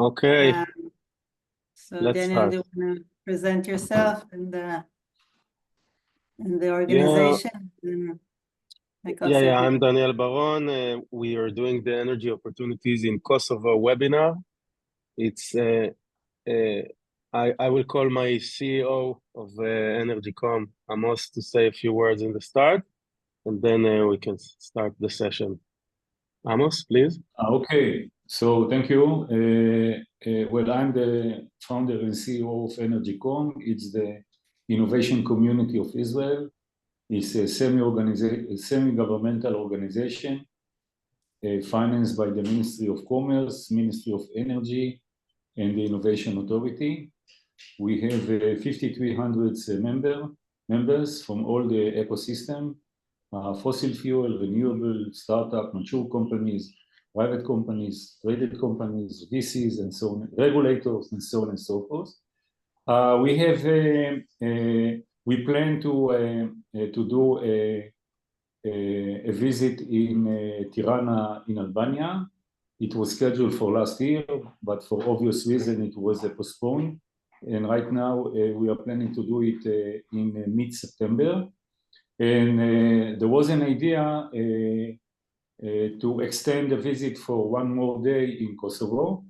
Okay, So let's Daniel, start. do you want to present yourself and the organization? Yeah, I'm Daniel Baron. We are doing the energy opportunities in Kosovo webinar. It's I will call my CEO of Energicom, Amos, to say a few words in the start, and then we can start the session. Amos, please. Okay, so thank you. Well, I'm the founder and CEO of Energicom. It's the innovation community of Israel. It's a semi-governmental organization financed by the Ministry of Commerce, Ministry of Energy, and the Innovation Authority. We have 5,300 members from all the ecosystem, fossil fuel, renewable, startup, mature companies, private companies, traded companies, VCs, and so on, regulators, and so on and so forth. We plan to do a visit in Tirana in Albania. It was scheduled for last year, but for obvious reason it was postponed. And right now we are planning to do it in mid-September. And there was an idea to extend the visit for one more day in Kosovo.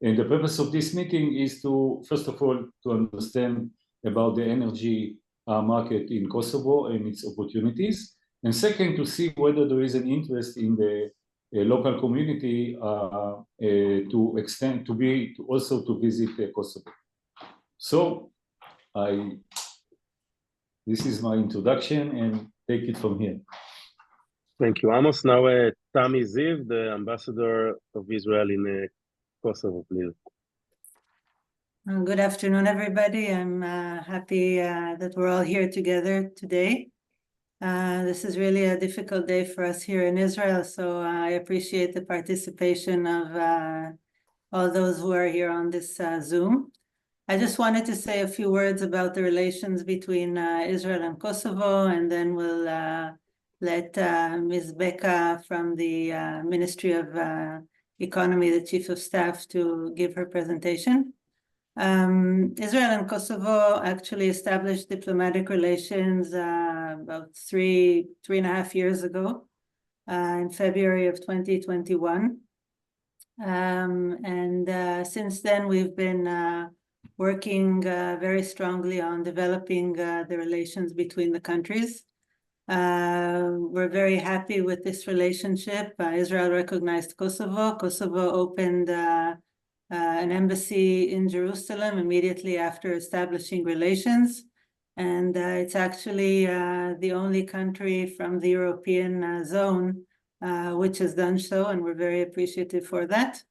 And the purpose of this meeting is to, first of all, to understand about the energy market in Kosovo and its opportunities. And second, to see whether there is an interest in the local community to extend, to also to visit Kosovo. So this is my introduction, and take it from here. Thank you, Amos. Now, Tami Ziv, the ambassador of Israel in Kosovo, please. Good afternoon, everybody. I'm happy that we're all here together today. This is really a difficult day for us here in Israel, so I appreciate the participation of all those who are here on this Zoom. I just wanted to say a few words about the relations between Israel and Kosovo, and then we'll let Ms. Becca from the Ministry of Economy, the Chief of Staff, to give her presentation. Israel and Kosovo actually established diplomatic relations about three and a half years ago, in February of 2021. Since then, we've been working very strongly on developing the relations between the countries. We're very happy with this relationship. Israel recognized Kosovo. Kosovo opened an embassy in Jerusalem immediately after establishing relations. And it's actually the only country from the European zone which has done so, and we're very appreciative for that.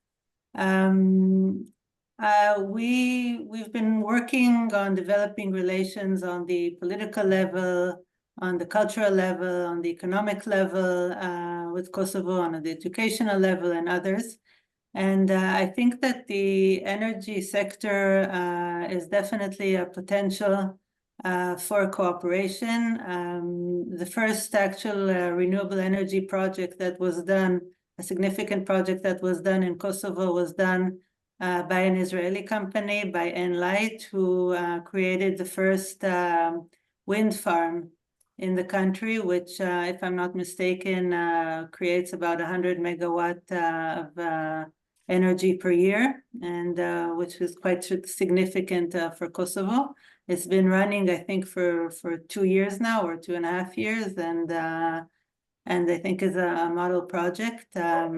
We've been working on developing relations on the political level, on the cultural level, on the economic level with Kosovo, on the educational level, and others. And I think that the energy sector is definitely a potential for cooperation. The first actual renewable energy project that was done, a significant project that was done in Kosovo, was done by an Israeli company, by Enlight, who created the first wind farm in the country, which, if I'm not mistaken, creates about 100 megawatt of energy per year, and which is quite significant for Kosovo. It's been running, I think, for 2 years now, or 2.5 years, and I think is a model project. I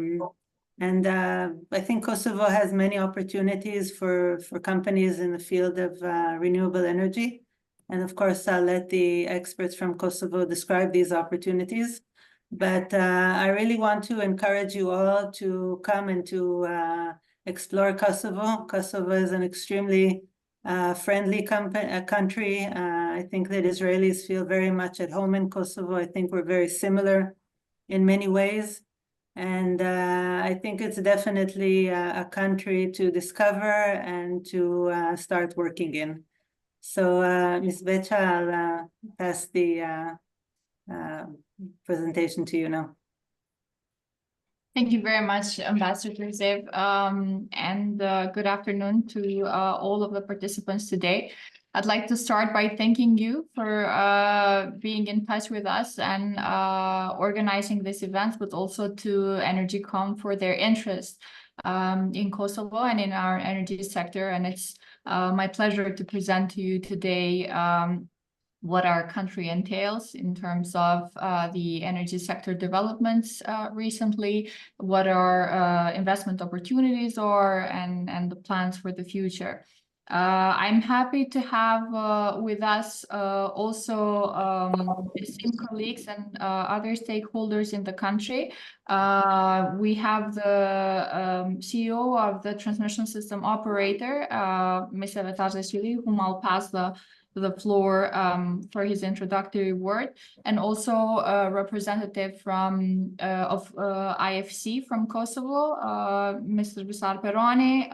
think Kosovo has many opportunities for companies in the field of renewable energy. And of course, I'll let the experts from Kosovo describe these opportunities. But I really want to encourage you all to come and to explore Kosovo. Kosovo is an extremely friendly country. I think that Israelis feel very much at home in Kosovo. I think we're very similar in many ways. And I think it's definitely a country to discover and to start working in. So Ms. Becca, I'll pass the presentation to you now. Thank you very much, Ambassador Zev, and good afternoon to all of the participants today. I'd like to start by thanking you for being in touch with us and organizing this event, but also to Energicom for their interest in Kosovo and in our energy sector. And it's my pleasure to present to you today what our country entails in terms of the energy sector developments recently, what our investment opportunities are, and the plans for the future. I'm happy to have with us also esteemed colleagues and other stakeholders in the country. We have the CEO of the transmission system operator, Ms. Evetarzeashvili, whom I'll pass the floor for his introductory word, and also a representative from of IFC from Kosovo, Mr. Visar Peroni,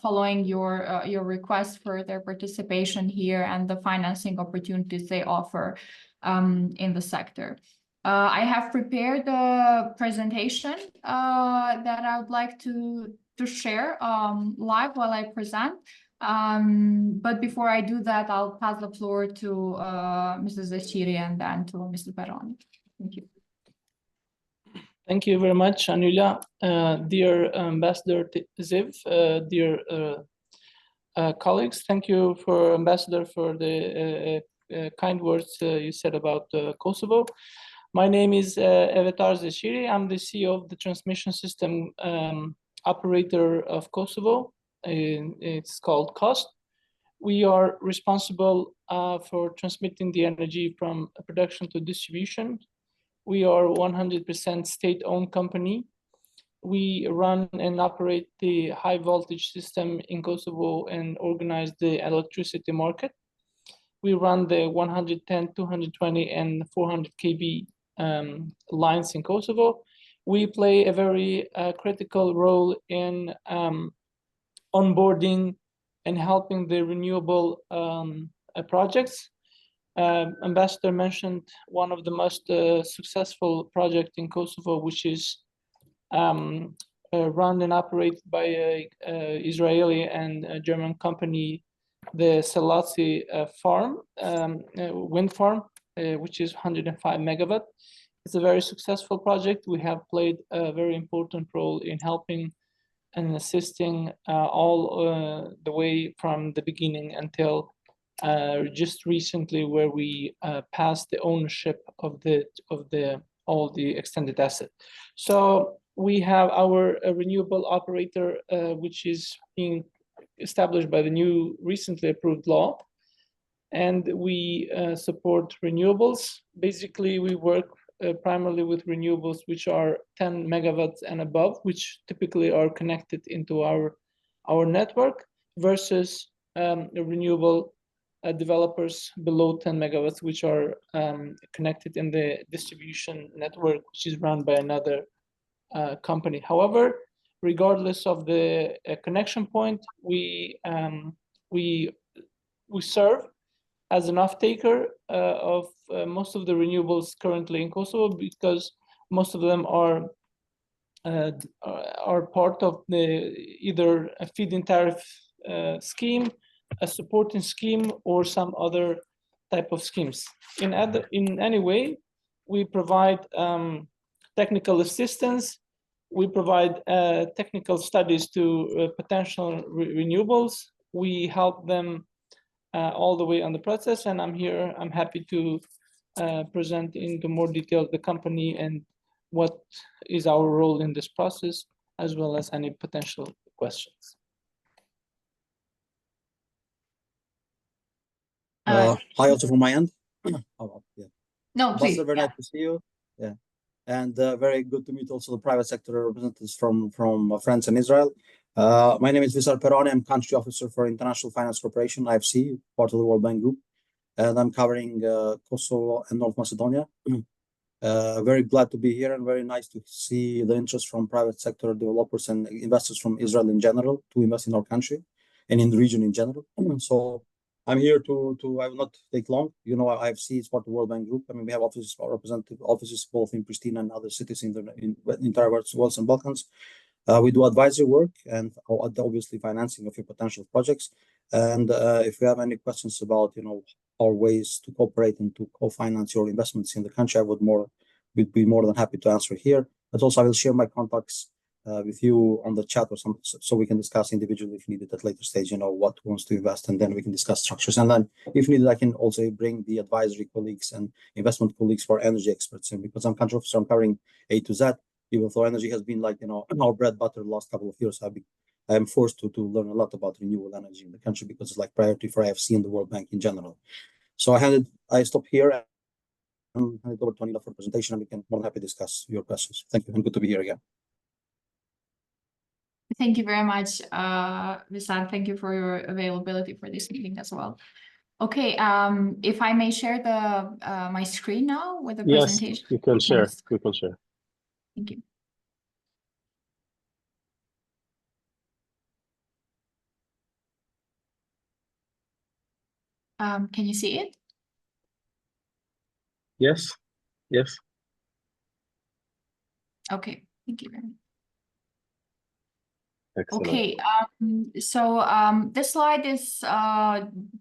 following your request for their participation here and the financing opportunities they offer in the sector. I have prepared a presentation that I would like to share live while I present. But before I do that, I'll pass the floor to Mr. Zashiri and then to Mr. Peroni. Thank you. Thank you very much, Anulia. Dear Ambassador Zev, dear colleagues, thank you for Ambassador for the kind words you said about Kosovo. My name is Evetarzeashvili. I'm the CEO of the transmission system operator of Kosovo. It's called COST. We are responsible for transmitting the energy from production to distribution. We are 100% state-owned company. We run and operate the high voltage system in Kosovo and organize the electricity market. We run the 110, 220, and 400 kV lines in Kosovo. We play a very critical role in onboarding and helping the renewable projects. Ambassador mentioned one of the most successful projects in Kosovo, which is run and operated by an Israeli and a German company, the Selassie farm, wind farm, which is 105 megawatt. It's a very successful project. We have played a very important role in helping and assisting all the way from the beginning until just recently, where we passed the ownership of all the extended asset. So we have our renewable operator, which is being established by the new recently approved law, and we support renewables. Basically, we work primarily with renewables which are 10 megawatts and above, which typically are connected into our network, versus renewable developers below 10 megawatts, which are connected in the distribution network, which is run by another company. However, regardless of the connection point, we serve as an off-taker of most of the renewables currently in Kosovo, because most of them are part of either a feed-in tariff scheme, a supporting scheme, or some other type of schemes. In any way, we provide technical assistance. We provide technical studies to potential renewables. We help them all the way on the process, and I'm happy to present into more detail the company and what is our role in this process, as well as any potential questions. Hi, also from my end. Oh, yeah. No, please. Very nice to see you. Yeah, and very good to meet also the private sector representatives from France and Israel. My name is Visar Peroni. I'm country officer for International Finance Corporation, IFC, part of the World Bank Group, and I'm covering Kosovo and North Macedonia. Very glad to be here, and very nice to see the interest from private sector developers and investors from Israel in general to invest in our country and in the region in general. So I'm here to I will not take long. You know, IFC is part of the World Bank Group. I mean, we have offices, representative offices both in Pristina and other cities in the entire Western Balkans. We do advisory work and obviously financing of your potential projects. And if you have any questions about, you know, our ways to cooperate and to co-finance your investments in the country, we'd be more than happy to answer here. But also I will share my contacts with you on the chat or something, so we can discuss individually if needed at later stage, you know, what wants to invest, and then we can discuss structures. And then if needed, I can also bring the advisory colleagues and investment colleagues for energy experts. And because I'm country officer, I'm covering A to Z, even though energy has been like, you know, our bread butter the last couple of years. I am forced to learn a lot about renewable energy in the country because it's like priority for IFC and the World Bank in general. So I stop here and hand it over to Anila for presentation, and we can more than happy to discuss your questions. Thank you, and good to be here again. Thank you very much, Visan. Thank you for your availability for this meeting as well. Okay, if I may share the my screen now with the presentation. Yes, you can share. You can share. Thank you. Can you see it? Yes. Yes. Okay, thank you very much. Excellent. Okay, so this slide is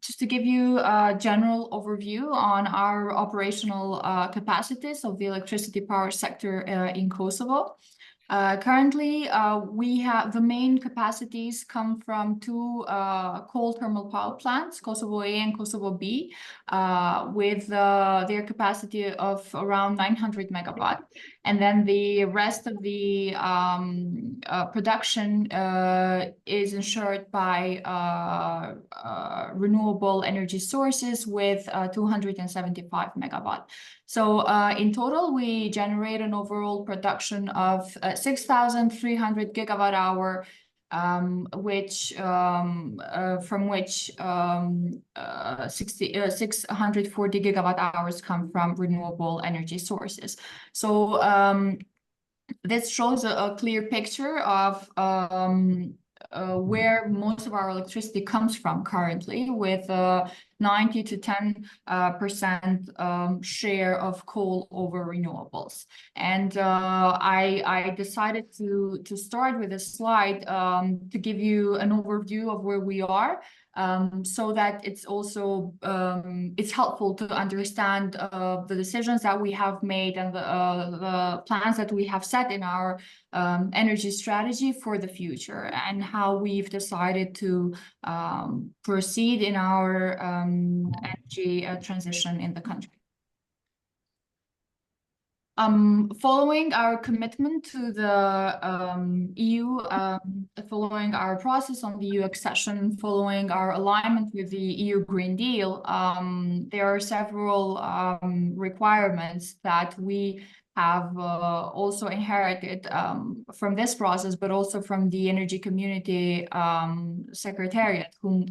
just to give you a general overview on our operational capacities of the electricity power sector in Kosovo. Currently, we have the main capacities come from two coal thermal power plants, Kosovo A and Kosovo B, with their capacity of around 900 megawatt. And then the rest of the production is ensured by renewable energy sources with 275 megawatt. So in total, we generate an overall production of 6,300 gigawatt hour, which from which 640 gigawatt hours come from renewable energy sources. So this shows a clear picture of where most of our electricity comes from currently, with 90 to 10% share of coal over renewables. And I decided to start with a slide to give you an overview of where we are, so that it's also it's helpful to understand the decisions that we have made and the plans that we have set in our energy strategy for the future, and how we've decided to proceed in our energy transition in the country. Following our commitment to the EU, following our process on the EU accession, following our alignment with the EU Green Deal, there are several requirements that we have also inherited from this process, but also from the Energy Community Secretariat, whom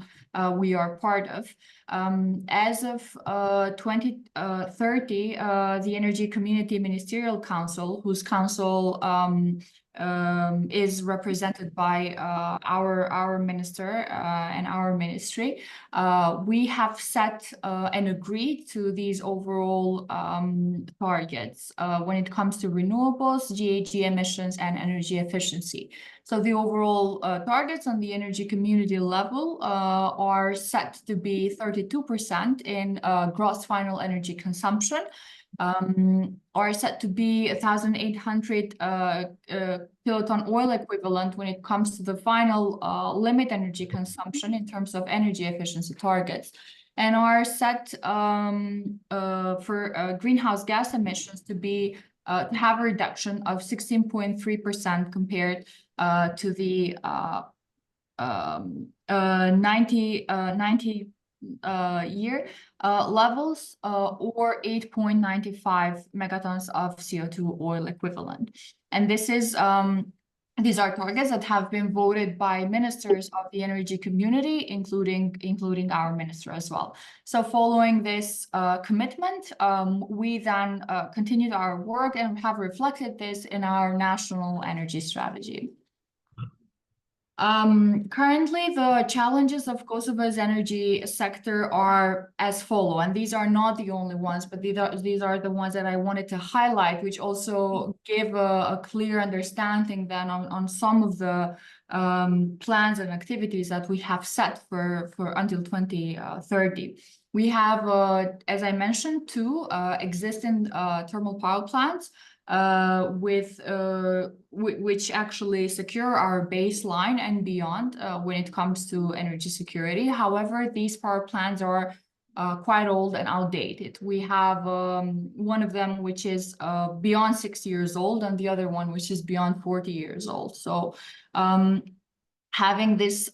we are part of. As of 2030, the Energy Community Ministerial Council, whose council is represented by our minister and our ministry, we have set and agreed to these overall targets when it comes to renewables, GHG emissions, and energy efficiency. So the overall targets on the energy community level are set to be 32% in gross final energy consumption, are set to be 1,800 kiloton oil equivalent when it comes to the final limit energy consumption in terms of energy efficiency targets, and are set for greenhouse gas emissions to be to have a reduction of 16.3% compared to the 90 year levels, or 8.95 megatons of CO2 oil equivalent. And this is these are targets that have been voted by ministers of the energy community, including our minister as well. So following this commitment, we then continued our work and have reflected this in our national energy strategy. Currently, the challenges of Kosovo's energy sector are as follow, and these are not the only ones, but these are the ones that I wanted to highlight, which also give a clear understanding then on some of the plans and activities that we have set for until 2030. We have, as I mentioned, two existing thermal power plants which actually secure our baseline and beyond when it comes to energy security. However, these power plants are quite old and outdated. We have one of them which is beyond 60 years old, and the other one which is beyond 40 years old. So having these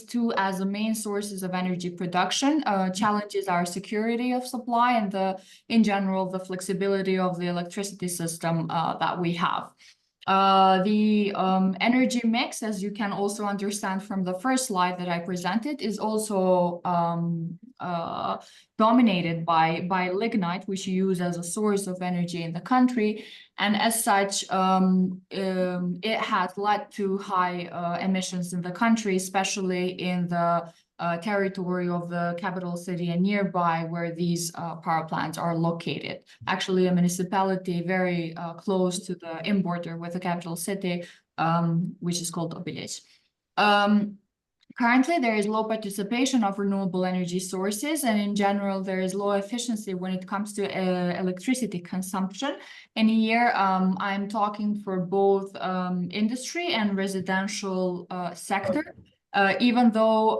two as the main sources of energy production challenges our security of supply and in general, the flexibility of the electricity system that we have. The energy mix, as you can also understand from the first slide that I presented, is also dominated by lignite, which you use as a source of energy in the country. And as such, it has led to high emissions in the country, especially in the territory of the capital city and nearby where these power plants are located. Actually, a municipality very close to the border with the capital city, which is called Obilic. Currently, there is low participation of renewable energy sources, and in general, there is low efficiency when it comes to electricity consumption. And here, I'm talking for both industry and residential sector. Even though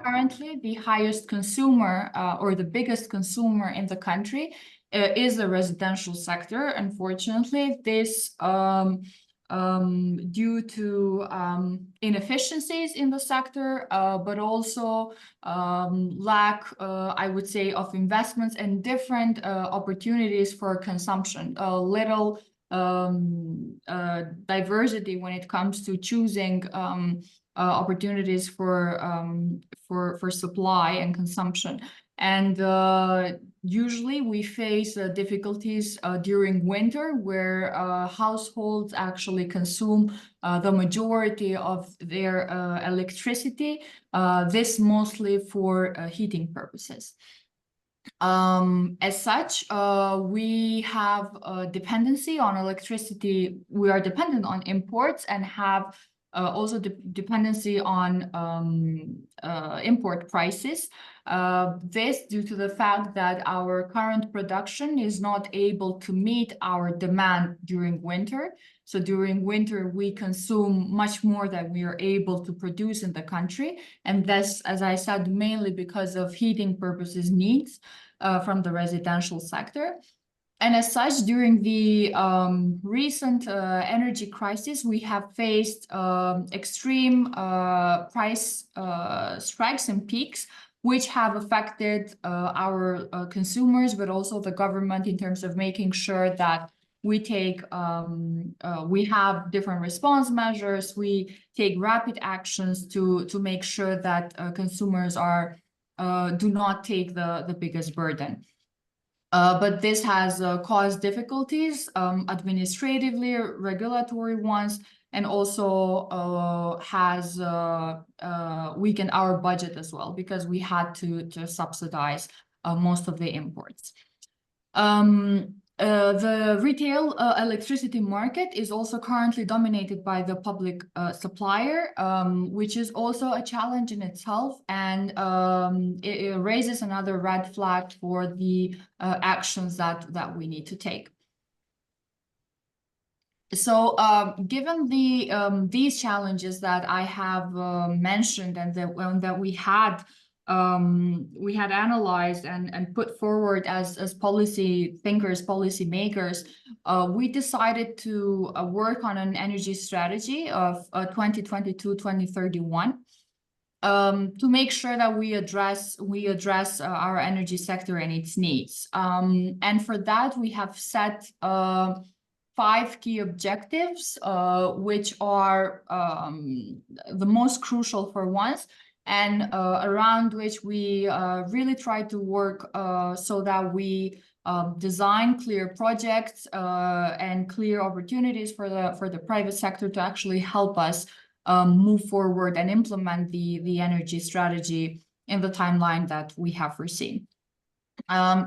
currently the highest consumer or the biggest consumer in the country is the residential sector. Unfortunately, this due to inefficiencies in the sector, but also lack, I would say, of investments and different opportunities for consumption. Little diversity when it comes to choosing opportunities for supply and consumption. And usually we face difficulties during winter, where households actually consume the majority of their electricity, this mostly for heating purposes. As such, we have a dependency on electricity. We are dependent on imports and have also dependency on import prices. This due to the fact that our current production is not able to meet our demand during winter. So during winter, we consume much more than we are able to produce in the country. And that's, as I said, mainly because of heating purposes needs from the residential sector. And as such, during the recent energy crisis, we have faced extreme price strikes and peaks, which have affected our consumers, but also the government in terms of making sure that we take, we have different response measures, we take rapid actions to make sure that consumers do not take the biggest burden. But this has caused difficulties administratively, regulatory ones, and also has weakened our budget as well, because we had to subsidize most of the imports. The retail electricity market is also currently dominated by the public supplier, which is also a challenge in itself, and it raises another red flag for the actions that we need to take. So given these challenges that I have mentioned and that we had analyzed and put forward as policy thinkers, policy makers, we decided to work on an energy strategy of 2022-2031 to make sure that we address our energy sector and its needs. And for that, we have set 5 key objectives, which are the most crucial for once, and around which we really try to work so that we design clear projects and clear opportunities for the private sector to actually help us move forward and implement the energy strategy in the timeline that we have foreseen.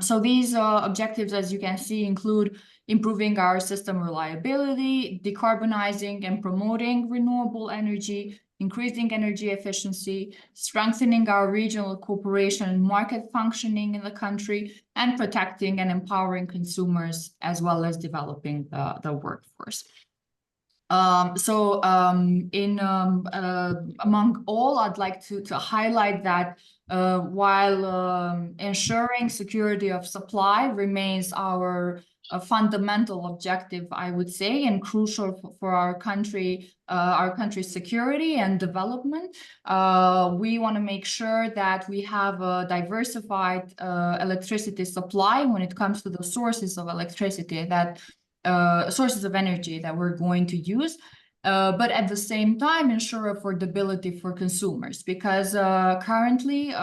So these objectives, as you can see, include improving our system reliability, decarbonizing and promoting renewable energy, increasing energy efficiency, strengthening our regional cooperation and market functioning in the country, and protecting and empowering consumers, as well as developing the workforce. Among all, I'd like to highlight that while ensuring security of supply remains our fundamental objective, I would say, and crucial for our country's security and development, we want to make sure that we have a diversified electricity supply when it comes to the sources of electricity that sources of energy that we're going to use, but at the same time ensure affordability for consumers, because currently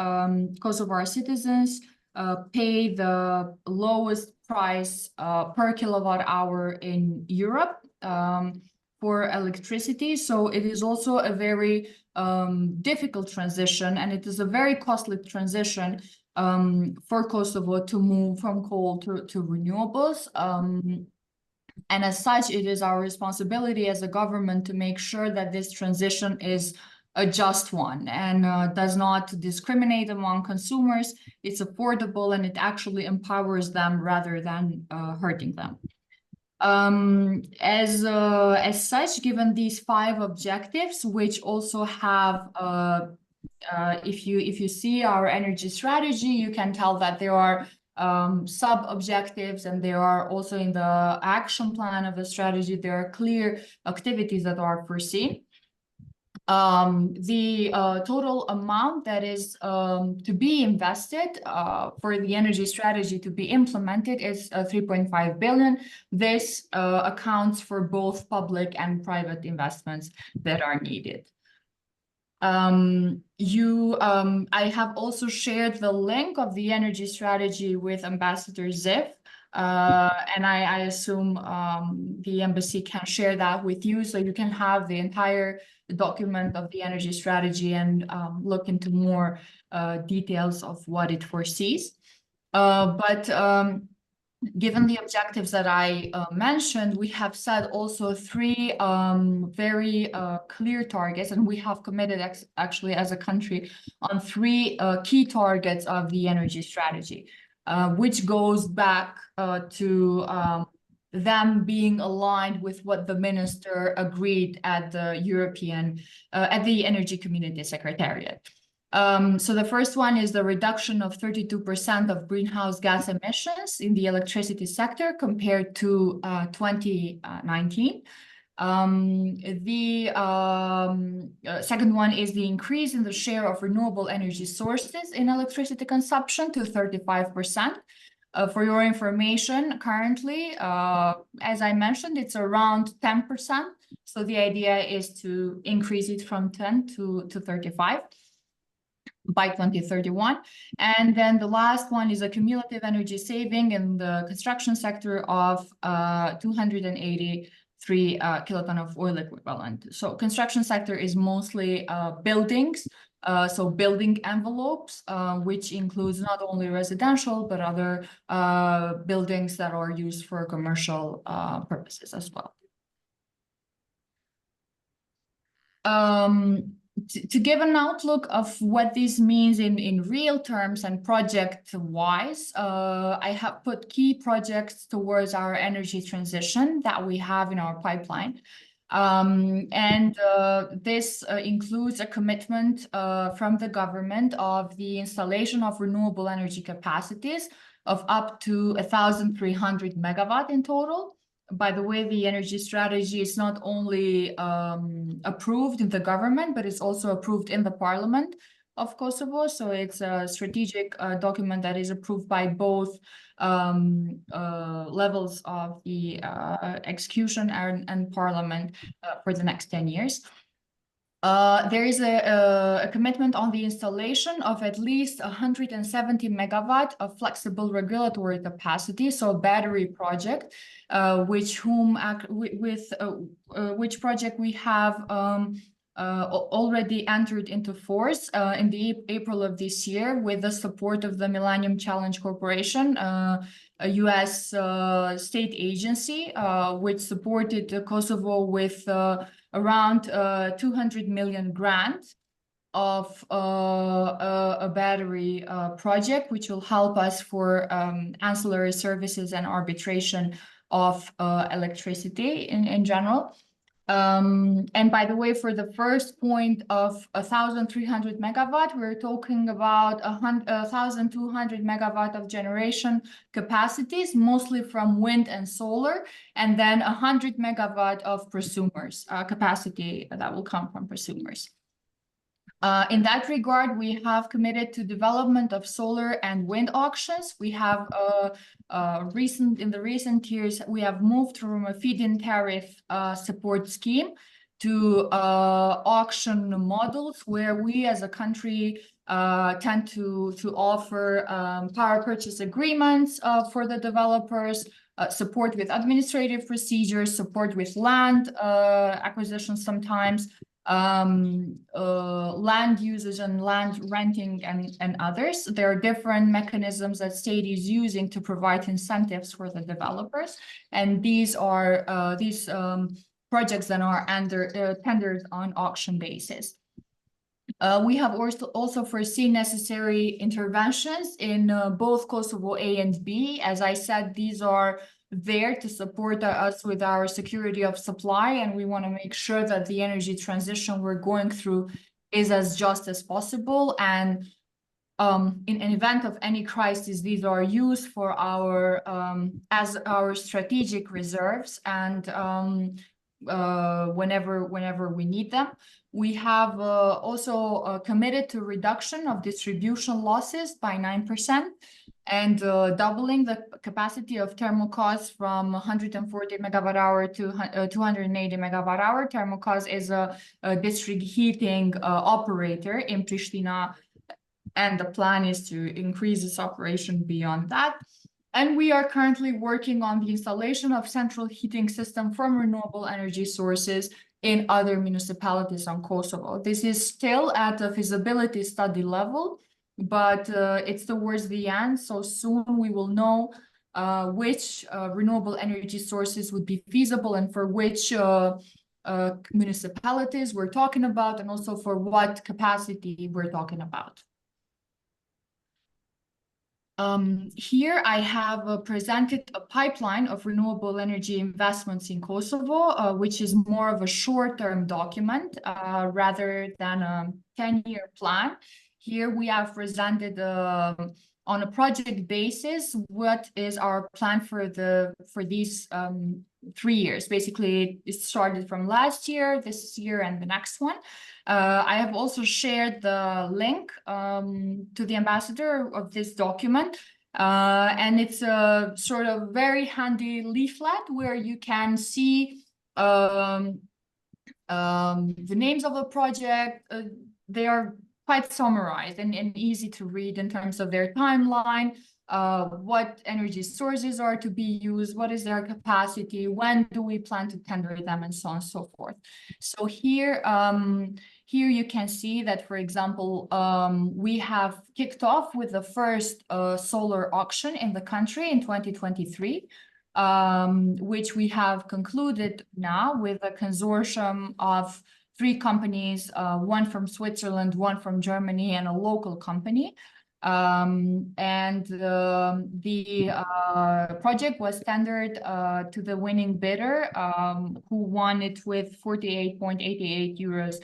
Kosovar citizens pay the lowest price per kilowatt hour in Europe for electricity. So it is also a very difficult transition, and it is a very costly transition for Kosovo to move from coal to renewables. And as such, it is our responsibility as a government to make sure that this transition is a just one and does not discriminate among consumers. It's affordable and it actually empowers them rather than hurting them. As such, given these 5 objectives, which also have, if you see our energy strategy, you can tell that there are sub-objectives, and there are also in the action plan of the strategy, there are clear activities that are foreseen. The total amount that is to be invested for the energy strategy to be implemented is 3.5 billion. This accounts for both public and private investments that are needed. I have also shared the link of the energy strategy with Ambassador Ziv, and I assume the embassy can share that with you, so you can have the entire document of the energy strategy and look into more details of what it foresees. Given the objectives that I mentioned, we have set also 3 very clear targets, and we have committed actually as a country on 3 key targets of the energy strategy, which goes back to them being aligned with what the minister agreed at the at the Energy Community Secretariat. So the first one is the reduction of 32% of greenhouse gas emissions in the electricity sector compared to 2019. The second one is the increase in the share of renewable energy sources in electricity consumption to 35%. For your information, currently, as I mentioned, it's around 10%. So the idea is to increase it from 10 to 35. By 2031. And then the last one is a cumulative energy saving in the construction sector of 283 kiloton of oil equivalent. So construction sector is mostly buildings, so building envelopes, which includes not only residential, but other buildings that are used for commercial purposes as well. To give an outlook of what this means in real terms and project-wise, I have put key projects towards our energy transition that we have in our pipeline. This includes a commitment from the government of the installation of renewable energy capacities of up to 1,300 megawatt in total. By the way, the energy strategy is not only approved in the government, but it's also approved in the parliament of Kosovo. So it's a strategic document that is approved by both levels of the execution and parliament for the next 10 years. There is a commitment on the installation of at least 170 megawatt of flexible regulatory capacity, so a battery project, which project we have already entered into force in the April of this year with the support of the Millennium Challenge Corporation, a US state agency, which supported Kosovo with around 200 million grant of a battery project, which will help us for ancillary services and arbitration of electricity in general. And by the way, for the first point of 1,300 megawatt, we're talking about 1,200 megawatt of generation capacities, mostly from wind and solar, and then 100 megawatt of prosumers capacity that will come from prosumers. In that regard, we have committed to development of solar and wind auctions. We have in the recent years, we have moved from a feed-in tariff support scheme to auction models where we as a country tend to offer power purchase agreements for the developers, support with administrative procedures, support with land acquisition sometimes, land usage and land renting and others. There are different mechanisms that state is using to provide incentives for the developers, and these are projects that are under tendered on auction basis. We have also foreseen necessary interventions in both Kosovo A and B. As I said, these are there to support us with our security of supply, and we want to make sure that the energy transition we're going through is as just as possible. And in an event of any crisis, these are used for our as our strategic reserves, and whenever we need them. We have also committed to reduction of distribution losses by 9%. And doubling the capacity of Termocos from 140 megawatt hour to 280 megawatt hour. Termocos is a district heating operator in Pristina, and the plan is to increase its operation beyond that. And we are currently working on the installation of central heating system from renewable energy sources in other municipalities on Kosovo. This is still at a feasibility study level, but it's towards the end, so soon we will know which renewable energy sources would be feasible and for which municipalities we're talking about, and also for what capacity we're talking about. Here I have presented a pipeline of renewable energy investments in Kosovo, which is more of a short-term document rather than a 10-year plan. Here we have presented on a project basis what is our plan for these 3 years. Basically, it started from last year, this year, and the next one. I have also shared the link to the ambassador of this document, and it's a sort of very handy leaflet where you can see the names of the project. They are quite summarized and easy to read in terms of their timeline, what energy sources are to be used, what is their capacity, when do we plan to tender them, and so on and so forth. So here you can see that, for example, we have kicked off with the first solar auction in the country in 2023, which we have concluded now with a consortium of 3 companies, one from Switzerland, one from Germany, and a local company. The project was tendered to the winning bidder, who won it with 48.88 euros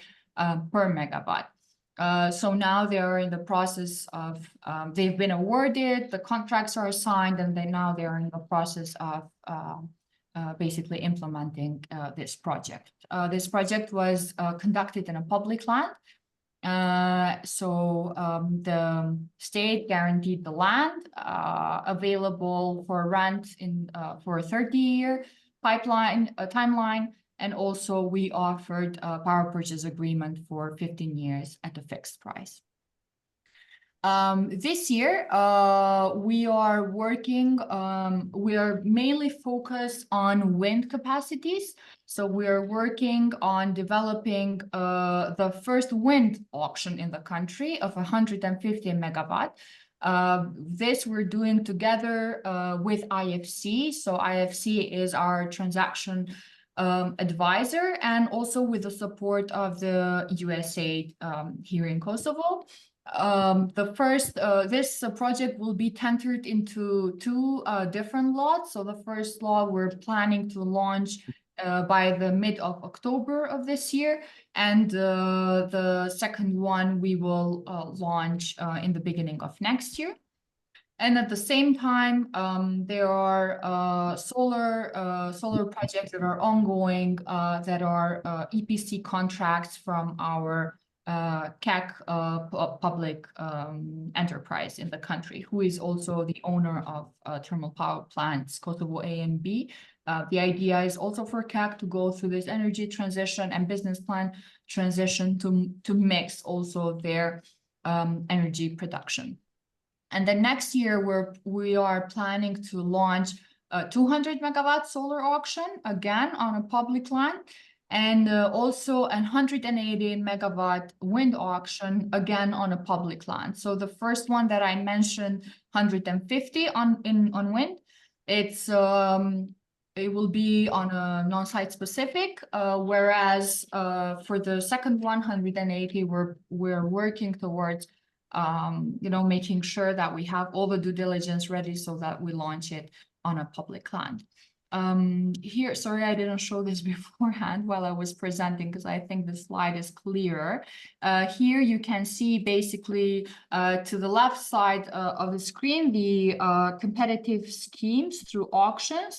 per megawatt. So now they are in the process of, they've been awarded, the contracts are signed, and now they are in the process of basically implementing this project. This project was conducted in a public land. The state guaranteed the land available for rent for a 30-year timeline, And also we offered a power purchase agreement for 15 years at a fixed price. This year, we are working, we are mainly focused on wind capacities. So we are working on developing the first wind auction in the country of 150 megawatt. This we're doing together with IFC. So IFC is our transaction advisor, and also with the support of the USA here in Kosovo. This project will be tendered into two different lots. So the first lot we're planning to launch by the mid of October of this year, and the second one we will launch in the beginning of next year. And at the same time, there are solar projects that are ongoing, that are EPC contracts from our CAC public enterprise in the country, who is also the owner of thermal power plants, Kosovo A and B. The idea is also for CAC to go through this energy transition and business plan transition to mix also their energy production. And then next year, we are planning to launch a 200 megawatt solar auction, again on a public land, and also a 180 megawatt wind auction, again on a public land. So the first one that I mentioned, 150 on wind, it will be on a non-site specific, whereas for the second 180, we're working towards making sure that we have all the due diligence ready so that we launch it on a public land. Here, sorry, I didn't show this beforehand while I was presenting, because I think the slide is clearer. Here you can see basically to the left side of the screen, the competitive schemes through auctions,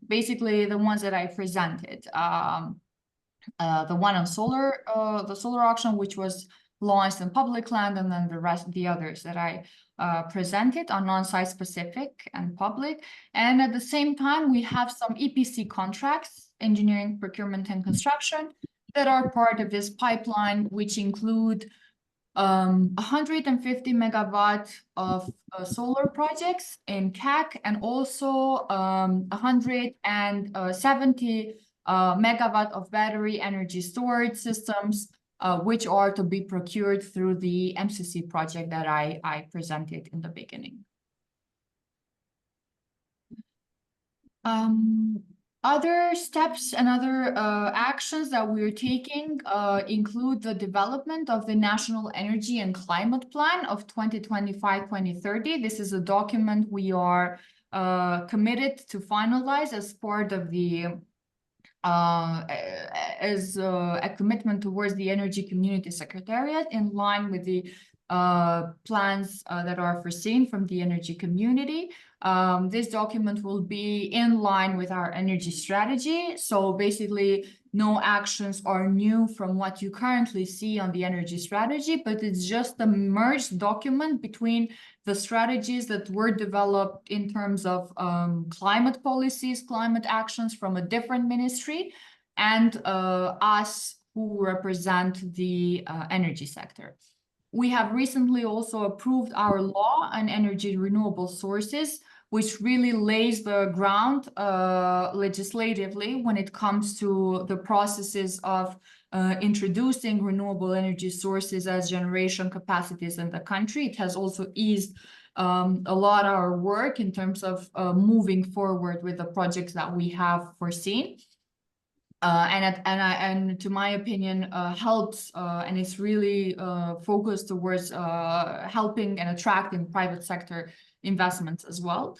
basically the ones that I presented. The one on solar, the solar auction, which was launched in public land, and then the others that I presented are non-site specific and public. And at the same time, we have some EPC contracts, engineering, procurement, and construction, that are part of this pipeline, which include 150 megawatt of solar projects in CAC, and also 170 megawatt of battery energy storage systems, which are to be procured through the MCC project that I presented in the beginning. Other steps and other actions that we're taking include the development of the National Energy and Climate Plan of 2025-2030. This is a document we are committed to finalize as part of the as a commitment towards the Energy Community Secretariat, in line with the plans that are foreseen from the energy community. This document will be in line with our energy strategy. So basically, no actions are new from what you currently see on the energy strategy, but it's just a merged document between the strategies that were developed in terms of climate policies, climate actions from a different ministry, and us who represent the energy sector. We have recently also approved our law on energy renewable sources, which really lays the ground legislatively when it comes to the processes of introducing renewable energy sources as generation capacities in the country. It has also eased a lot of our work in terms of moving forward with the projects that we have foreseen. And to my opinion, helps and it's really focused towards helping and attracting private sector investments as well.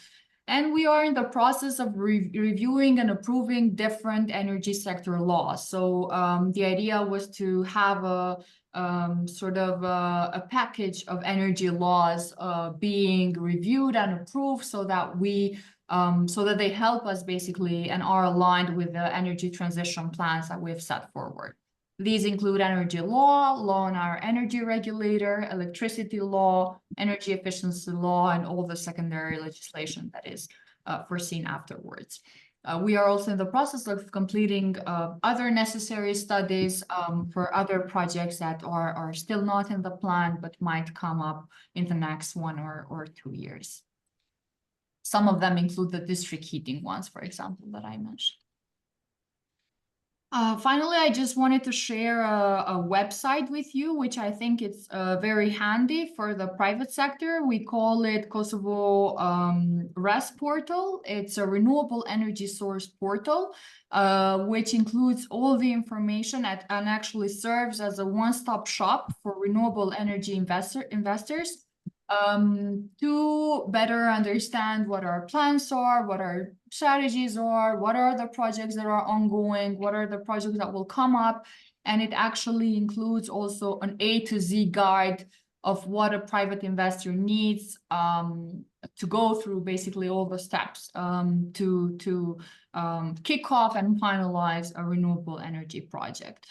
And we are in the process of reviewing and approving different energy sector laws. So the idea was to have a sort of a package of energy laws being reviewed and approved, so that they help us basically and are aligned with the energy transition plans that we've set forward. These include energy law on our energy regulator, electricity law, energy efficiency law, and all the secondary legislation that is foreseen afterwards. We are also in the process of completing other necessary studies for other projects that are still not in the plan, but might come up in the next 1 or 2 years. Some of them include the district heating ones, for example, that I mentioned. Finally, I just wanted to share a website with you, which I think is very handy for the private sector. We call it Kosovo RES portal. It's a renewable energy source portal, which includes all the information and actually serves as a one-stop shop for renewable energy investors. To better understand what our plans are, what our strategies are, what are the projects that are ongoing, what are the projects that will come up. And it actually includes also an A to Z guide of what a private investor needs to go through basically all the steps to kick off and finalize a renewable energy project.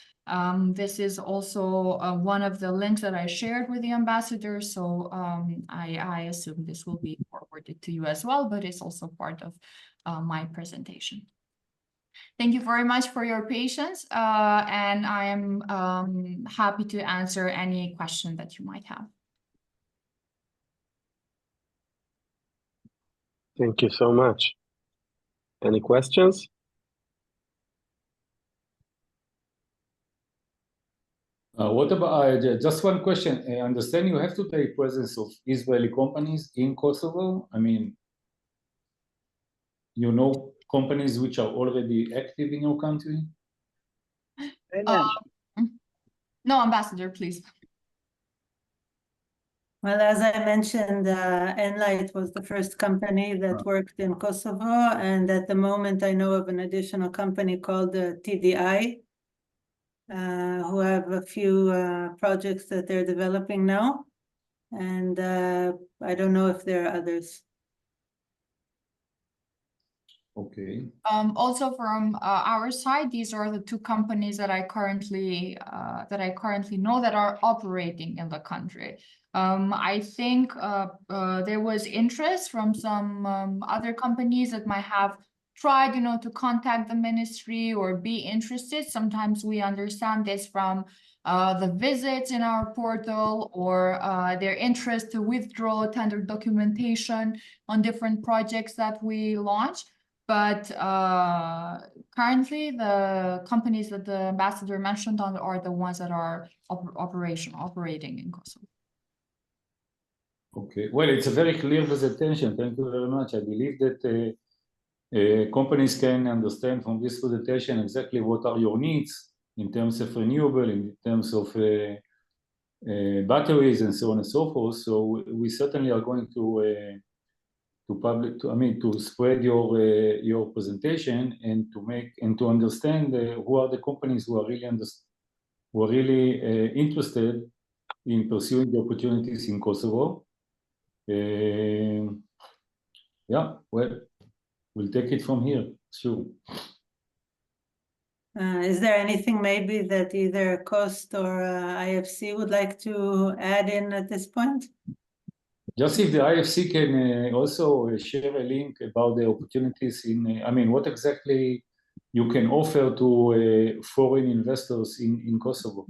This is also one of the links that I shared with the ambassador, so I assume this will be forwarded to you as well, but it's also part of my presentation. Thank you very much for your patience, and I am happy to answer any question that you might have. Thank you so much. Any questions? What about just one question? I understand you have today presence of Israeli companies in Kosovo. I mean, you know companies which are already active in your country? No, Ambassador, please. Well, as I mentioned, Enlight was the first company that worked in Kosovo, and at the moment I know of an additional company called TDI, who have a few projects that they're developing now, and I don't know if there are others. Okay. Also from our side, these are the 2 companies that I currently know that are operating in the country. I think there was interest from some other companies that might have tried, to contact the ministry or be interested. Sometimes we understand this from the visits in our portal or their interest to withdraw tender documentation on different projects that we launch. But currently, the companies that the ambassador mentioned are the ones that are operating in Kosovo. Okay, well, it's a very clear presentation. Thank you very much. I believe that companies can understand from this presentation exactly what are your needs in terms of renewable, in terms of batteries, and so on and so forth. So we certainly are going to spread your presentation and to understand who are the companies who are really interested in pursuing the opportunities in Kosovo. Yeah, well, we'll take it from here, sure. Is there anything maybe that either COST or IFC would like to add in at this point? Just if the IFC can also share a link about the opportunities what exactly you can offer to foreign investors in Kosovo.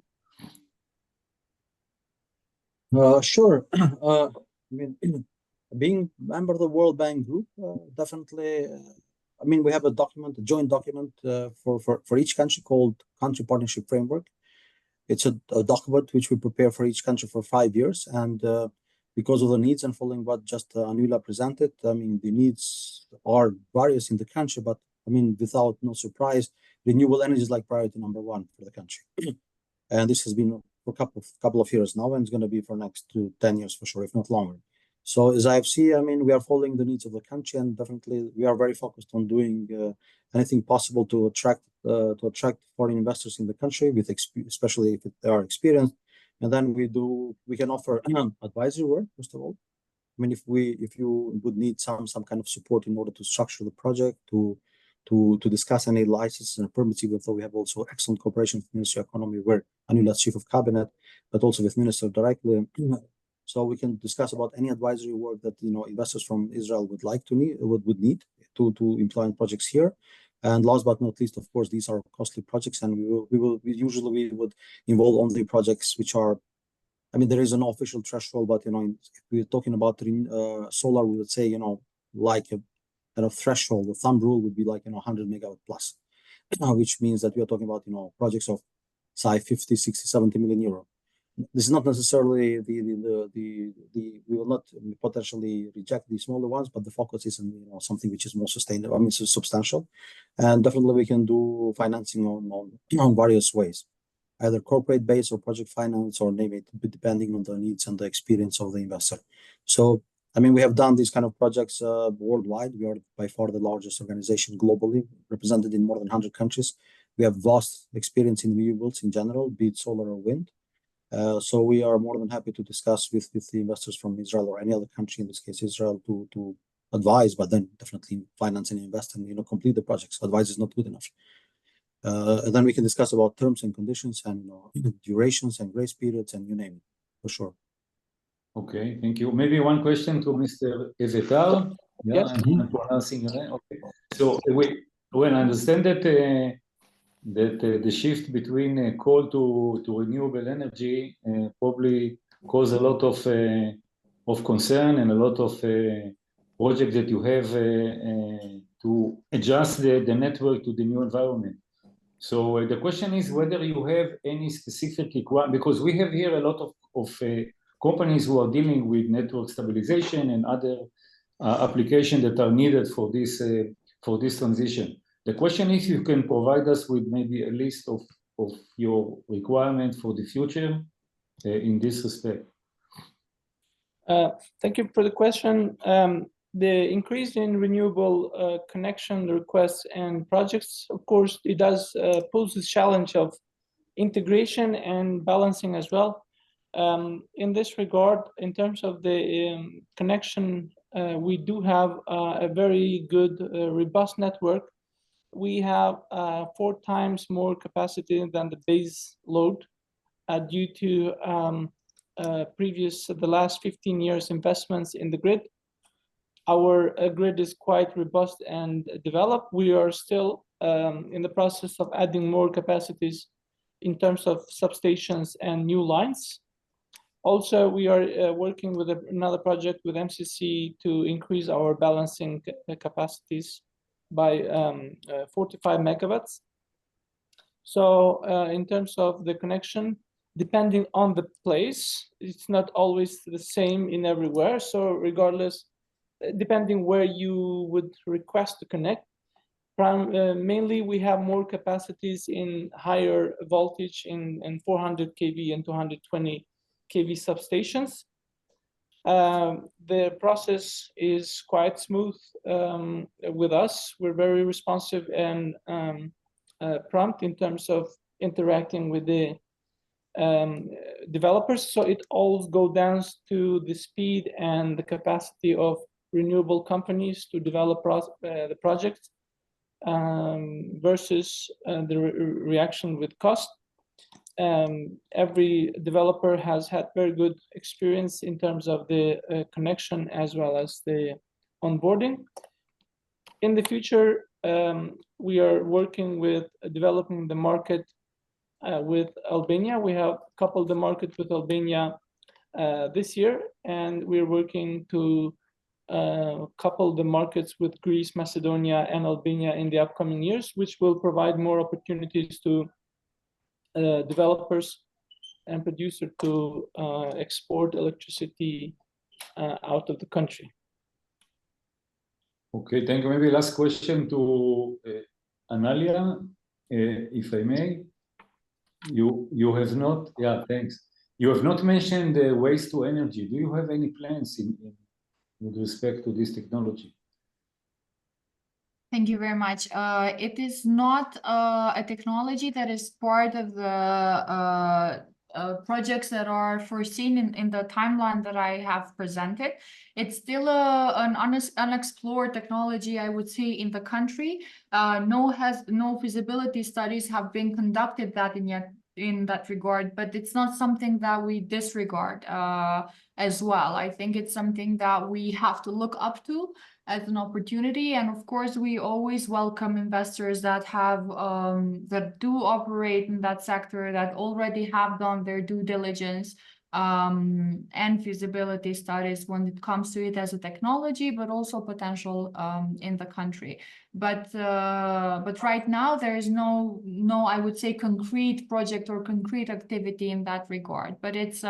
Sure. Being a member of the World Bank Group, definitely, we have a joint document for each country called Country Partnership Framework. It's a document which we prepare for each country for 5 years, and because of the needs and following what just Anula presented, the needs are various in the country, but without no surprise, renewable energy is like priority number 1 for the country. And this has been for a couple of years now, and it's going to be for next 10 years for sure, if not longer. So as IFC, we are following the needs of the country, and definitely we are very focused on doing anything possible to attract foreign investors in the country, especially if they are experienced. And then we can offer advisory work, first of all. If you would need some kind of support in order to structure the project, to discuss any licenses and permits, even though we have also excellent cooperation with Ministry of Economy, where Anula is Chief of Cabinet, but also with Minister directly. So we can discuss about any advisory work that investors from Israel would need. to implement projects here. And last but not least, of course, these are costly projects, and we would involve only projects which are, I mean, there is an official threshold, but, you know, if we're talking about solar, we would say, you know, like a kind of threshold, the thumb rule would be like, you know, 100 megawatt plus, which means that we are talking about, you know, projects of size 50, 60, 70 million euro. This is not necessarily we will not potentially reject the smaller ones, but the focus is on, you know, something which is more sustainable, I mean, substantial. And definitely we can do financing on various ways, either corporate based or project finance, or name it, depending on the needs and the experience of the investor. So, I mean, we have done these kind of projects worldwide. We are by far the largest organization globally, represented in more than 100 countries. We have vast experience in renewables in general, be it solar or wind. So we are more than happy to discuss with the investors from Israel or any other country, in this case Israel, to advise, but then definitely finance and invest and, you know, complete the projects. Advice is not good enough. And then we can discuss about terms and conditions and, you know, durations and grace periods and you name it, for sure. Okay, thank you. Maybe one question to Mr. Evetar. Yes. I'm pronouncing your name. Okay. So when I understand that the shift between coal to renewable energy probably cause a lot of concern and a lot of projects that you have to adjust the network to the new environment. So the question is whether you have any specific requirement, because we have here a lot of companies who are dealing with network stabilization and other applications that are needed for this transition. The question is, you can provide us with maybe a list of your requirements for the future in this respect. Thank you for the question. The increase in renewable connection requests and projects, of course, it does pose this challenge of integration and balancing as well. In this regard, in terms of the connection, we do have a very good, robust network. We have 4 times more capacity than the base load due to the last 15 years investments in the grid. Our grid is quite robust and developed. We are still in the process of adding more capacities in terms of substations and new lines. Also, we are working with another project with MCC to increase our balancing capacities by 45 megawatts. So in terms of the connection, depending on the place, it's not always the same in everywhere. So regardless, depending where you would request to connect, mainly we have more capacities in higher voltage in 400 kV and 220 kV substations. The process is quite smooth with us. We're very responsive and prompt in terms of interacting with the developers. So it all goes down to the speed and the capacity of renewable companies to develop the project versus the reaction with cost. Every developer has had very good experience in terms of the connection as well as the onboarding. In the future, we are working with developing the market with Albania. We have coupled the market with Albania this year, and we're working to couple the markets with Greece, Macedonia, and Albania in the upcoming years, which will provide more opportunities to developers and producers to export electricity out of the country. Okay, thank you. Maybe last question to Analia, if I may. You have not, thanks. You have not mentioned the waste to energy. Do you have any plans with respect to this technology? Thank you very much. It is not a technology that is part of the projects that are foreseen in the timeline that I have presented. It's still an unexplored technology, I would say, in the country. No feasibility studies have been conducted in that regard, but it's not something that we disregard as well. I think it's something that we have to look up to as an opportunity. And of course, we always welcome investors that have that do operate in that sector, that already have done their due diligence and feasibility studies when it comes to it as a technology, but also potential in the country. But right now there is no I would say concrete project or concrete activity in that regard. But it's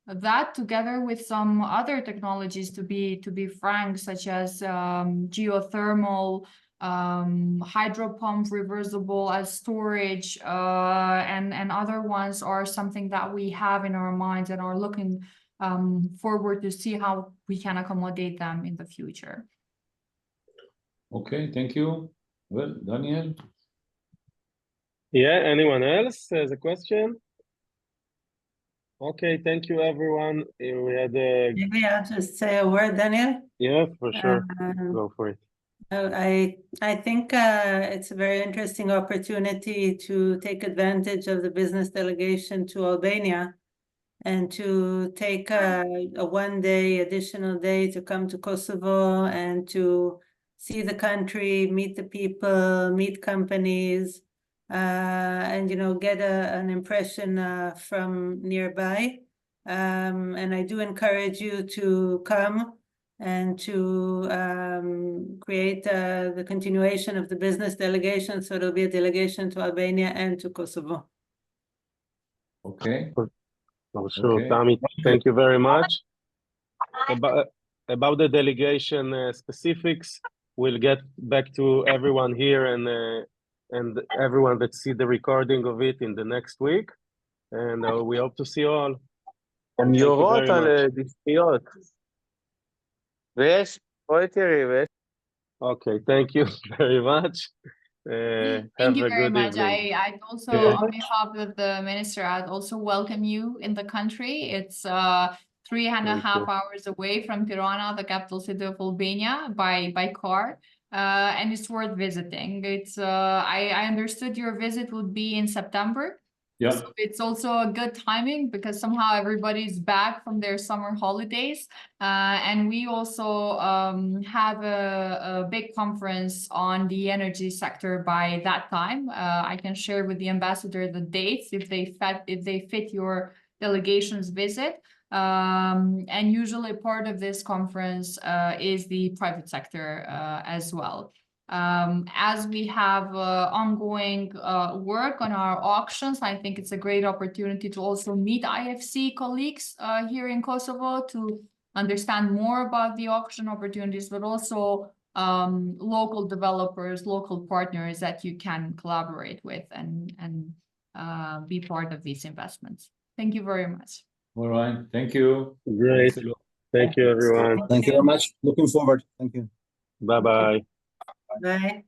that together with some other technologies, to be frank, such as geothermal, hydro pump, reversible as storage, and other ones are something that we have in our minds and are looking forward to see how we can accommodate them in the future. Okay, thank you. Well, Daniel? Yeah, anyone else has a question? Okay, thank you, everyone. We had a... Maybe I'll just say a word, Daniel. Yeah, for sure. Go for it. I think it's a very interesting opportunity to take advantage of the business delegation to Albania and to take a one-day additional day to come to Kosovo and to see the country, meet the people, meet companies, and get an impression from nearby. And I do encourage you to come and to create the continuation of the business delegation. So it'll be a delegation to Albania and to Kosovo. Okay. For sure, Okay. Tami, thank you very much. About the delegation specifics, we'll get back to everyone here and everyone that see the recording of it in the next week. And we hope to see you all. הן יורות על דיסקיות. ויש, בואי תראי, Okay, thank you very much. Thank you very much. Evening. I'd also, on behalf of the minister, I'd also welcome you in the country. It's 3.5 hours away from Tirana, the capital city of Albania, by car, and it's worth visiting. It's I understood your visit would be in September. Yeah. So it's also a good timing because somehow everybody's back from their summer holidays. And we also have a big conference on the energy sector by that time. I can share with the ambassador the dates if they fit your delegation's visit. And usually part of this conference is the private sector as well. As we have ongoing work on our auctions, I think it's a great opportunity to also meet IFC colleagues here in Kosovo to understand more about the auction opportunities, but also local developers, local partners that you can collaborate with and be part of these investments. Thank you very much. All right, thank you. Great. Thank you, everyone. Thank you very much. Looking forward. Thank you. Bye-bye. Bye.